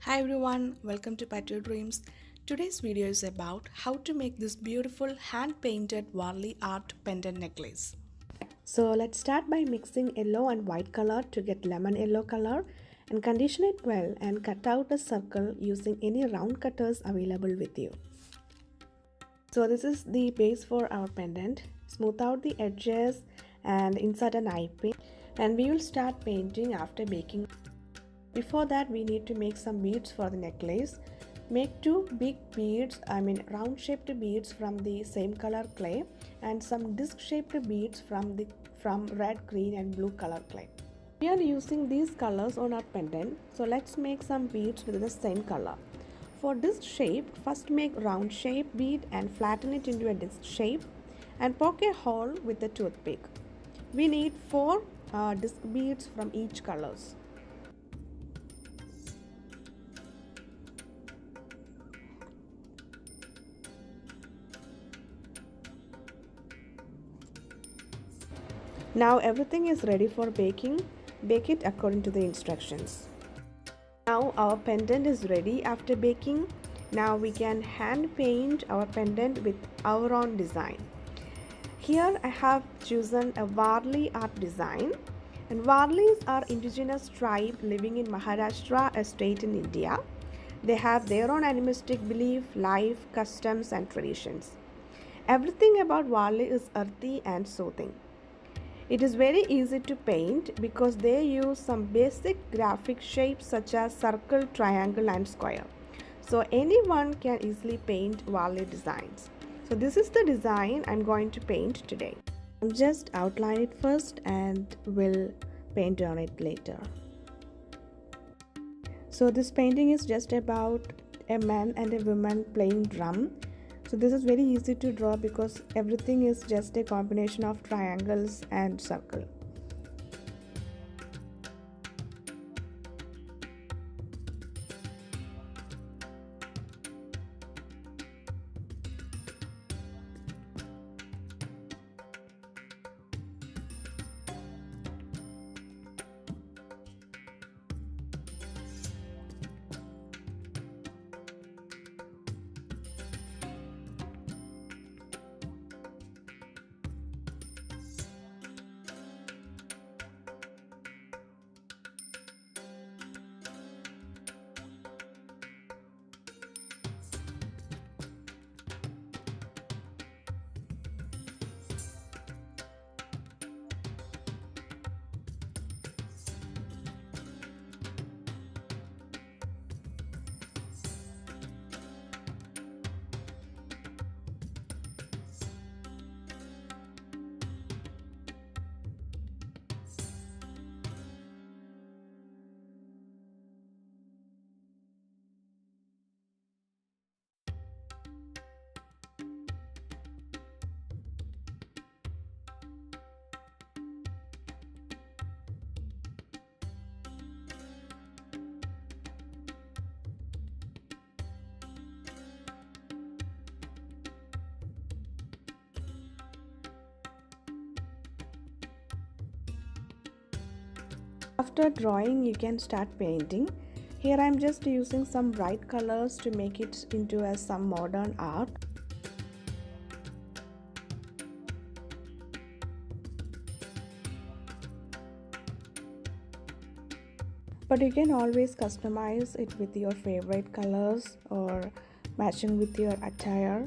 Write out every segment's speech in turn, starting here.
Hi everyone, welcome to Pet Your Dreams. Today's video is about how to make this beautiful hand-painted Warli art pendant necklace. So let's start by mixing yellow and white color to get lemon yellow color and condition it well and cut out a circle using any round cutters available with you. So this is the base for our pendant. Smooth out the edges and insert an eye paint, and we will start painting after baking. Before that, we need to make some beads for the necklace. Make two big beads, round shaped beads from the same color clay, and some disc shaped beads from red, green and blue color clay. We are using these colors on our pendant, so let's make some beads with the same color. For disc shape, first make round shape bead and flatten it into a disc shape and poke a hole with a toothpick. We need 4 disc beads from each colors. Now everything is ready for baking. Bake it according to the instructions. Now our pendant is ready after baking. Now we can hand paint our pendant with our own design. Here I have chosen a Warli art design. And Warlis are indigenous tribe living in Maharashtra, a state in India. They have their own animistic belief, life, customs and traditions. Everything about Warli is earthy and soothing. It is very easy to paint because they use some basic graphic shapes such as circle, triangle and square. So anyone can easily paint Warli designs. So this is the design I'm going to paint today. I'll just outline it first and will paint on it later. So this painting is just about a man and a woman playing drum. So this is very easy to draw because everything is just a combination of triangles and circle. After drawing, you can start painting. Here I am just using some bright colors to make it into some modern art. But you can always customize it with your favorite colors or matching with your attire.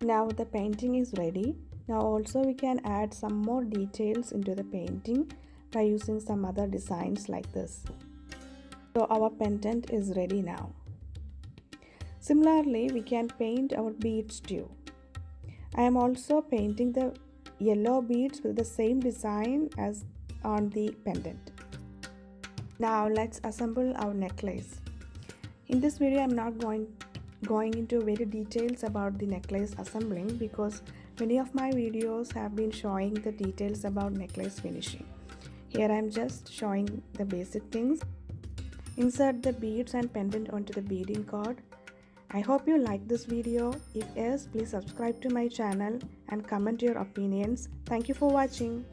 Now the painting is ready. Now also we can add some more details into the painting by using some other designs like this. So our pendant is ready now. Similarly, we can paint our beads too. I am also painting the yellow beads with the same design as on the pendant. Now let's assemble our necklace. In this video, I'm not going into very details about the necklace assembling because many of my videos have been showing the details about necklace finishing. Here I'm just showing the basic things. Insert the beads and pendant onto the beading cord. I hope you like this video. If yes, please subscribe to my channel and comment your opinions. Thank you for watching.